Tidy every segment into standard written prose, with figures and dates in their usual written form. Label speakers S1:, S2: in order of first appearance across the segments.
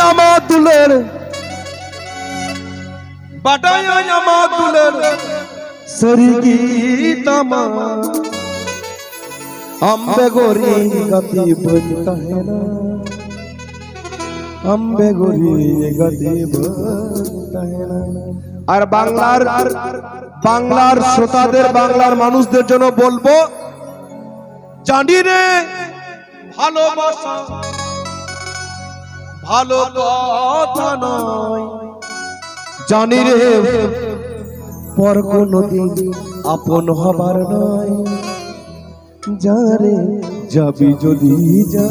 S1: আমার দুলের বাটায় আমার দুলের সরিগীতামা अम्बे गोरी गति बनता है ना अम्बे गोरी गति बनता है ना আর বাংলার শ্রোতাদের বাংলার মানুষদের জন্য বলবো জানি রে ভালোবাসা ভালো কথা নয় জানি রে পর কোনদিন আপন হবার নয় যারে যাবি যদি যা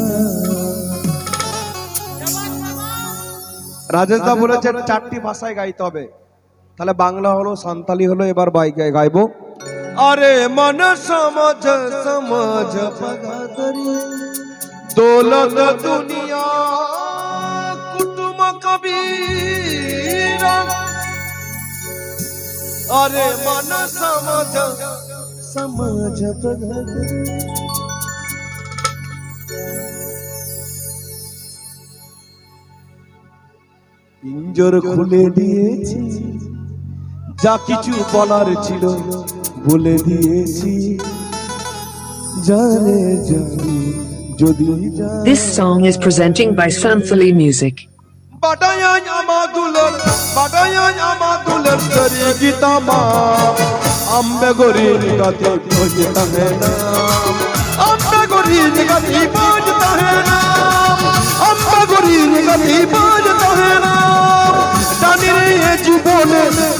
S1: রাজেশ দা বলেছে চারটি ভাষায় গাইতে হবে তাহলে বাংলা হলো সান্তালি হলো এবার গাইবো আরে মন সমঝ সমঝ পগাদরি দৌলত দুনিয়া কুটুম কবীরা আরে মন সমঝ समझ পিঞ্জর খুলে দিয়েছি যা কিছু বলার ছিল বলে দিয়েছি জানে জানি যদি
S2: This song is presenting by Santhali Music.
S1: বাটায় আমাদুলের সরিগীতামা Ambe गोरी गति बजता है ना अम्बे गोरी गति बजता है ना अम्बे गोरी गति बजता है ना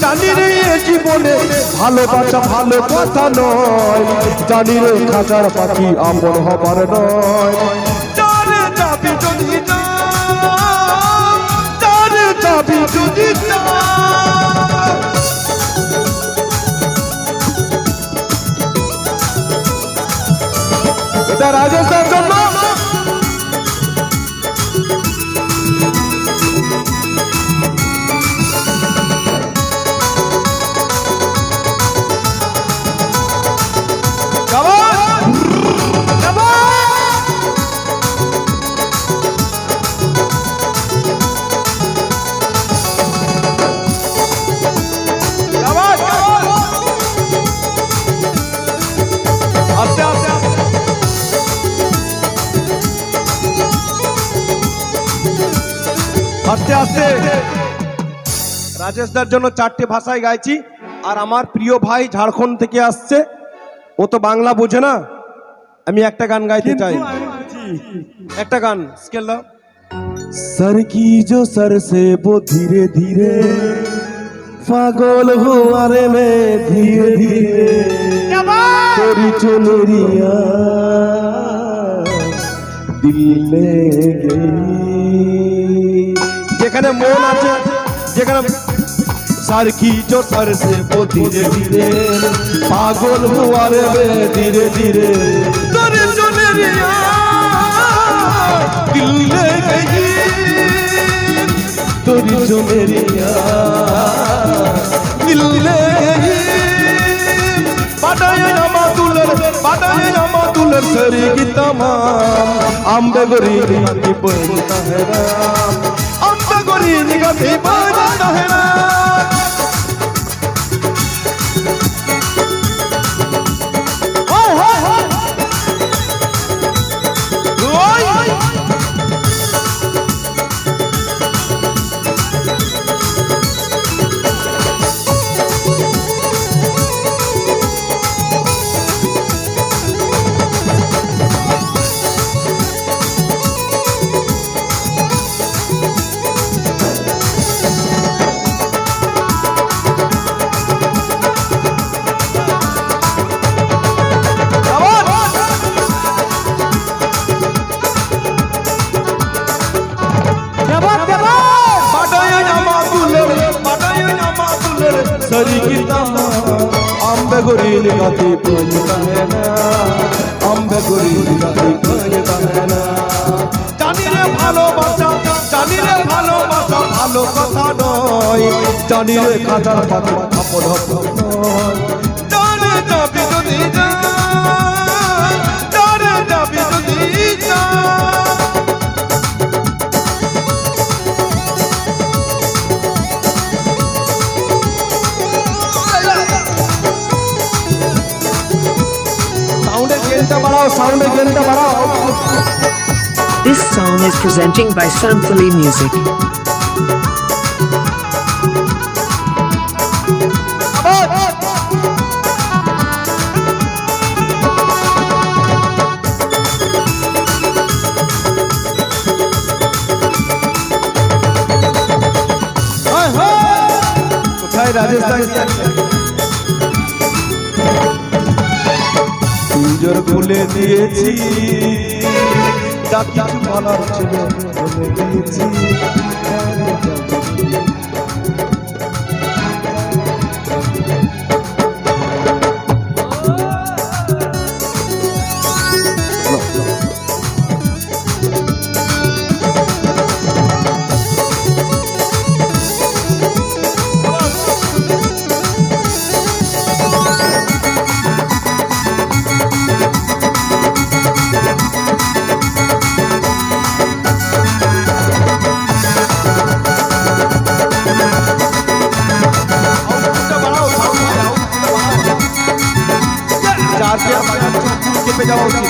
S1: জানি রে জীবনে ভালোবাসা ভালো কথা নয় জানি রে খাঁচার পাখি আপন হবার নয় যারে যাবি যদি যা যারে যাবি যদি যা এটা রাজেশের জন্য আস্তে আস্তে রাজেশদার জন্য চারটে ভাষায় গাইছি আর আমার প্রিয় ভাই ঝাড়খণ্ড থেকে আসছে ও তো বাংলা বোঝে না আমি একটা গান গাইতে চাই একটা গান স্কেল দাও सर की जो सर से वो धीरे धीरे पागल हुआ रे मैं धीरे धीरे तेरी चुनरिया दिल ले गई যেখানে মন আছে যেখানে सर की जो सर से वो धीरे धीरे पागल हुआ रे धीरे धीरे तेरी चुनरिया दिल ले गई तेरी चुनरिया दिल ले गई বাটায় আমাদুলের সরিগীতামা अम्बे गोरी गति बजता है ना अम्बे गोरी गति बजता है ना सरिगीतामा अम्बे गोरी गति बजता है ना अम्बे गोरी गति बजता है ना জানি রে ভালোবাসা ভালো কথা নয় জানি রে কাঁচার পাখি আপন হবার নয় জানে যাবি যদি যা জানে যাবি যদি যা গেনটা বাড়াও, সাউন্ডের গেনটা বাড়াও।
S2: This song is presenting by Santhali Music.
S1: কোথায় রাজস্থান? পিঞ্জর খুলে দিয়েছি, যা কিছু বলার ছিল বলে দিয়েছি। চেপে যাওয়া উচিত।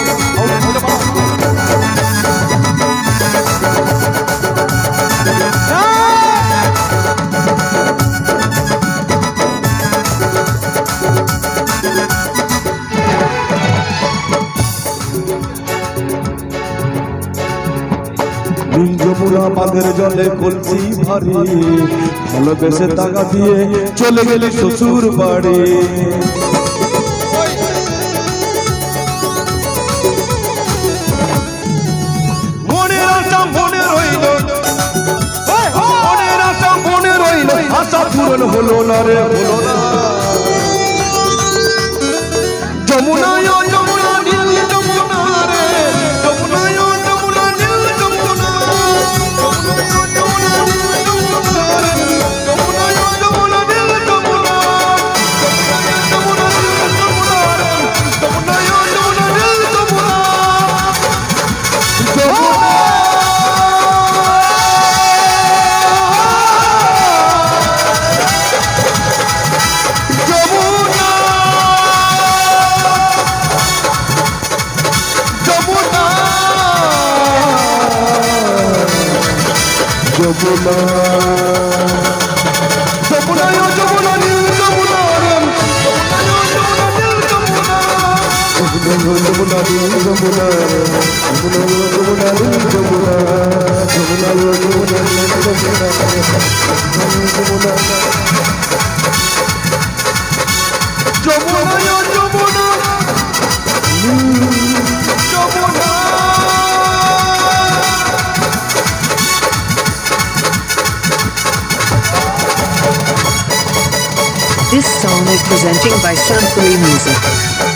S1: যমুনা বাঁধের জলে কলসি ভারী, ভালোবেসে টাকা দিয়ে চলে গেলি শ্বশুর বাড়ি। মনের আশা মনে রইল, মনের আশা মনে রইল, আশা পূরণ হলো না রে, হলো না। যমুনায় যমুনা নীল যমুনা রে, যমুনায় যমুনা নীল যমুনা, যমুনায় যমুনা নীল যমুনা রে, যমুনায় যমুনা নীল যমুনা, যমুনায় যমুনা নীল যমুনা রে, যমুনায় যমুনা নীল যমুনা, যমুনা। যমুনা যমুনা যমুনা নীল যমুনা রে, যমুনা নীল যমুনা, যমুনা নীল যমুনা, যমুনা যমুনা নীল Jamuna, Jamuna Jamuna Jamuna Jamuna.
S2: This song is presenting by Santhali Music.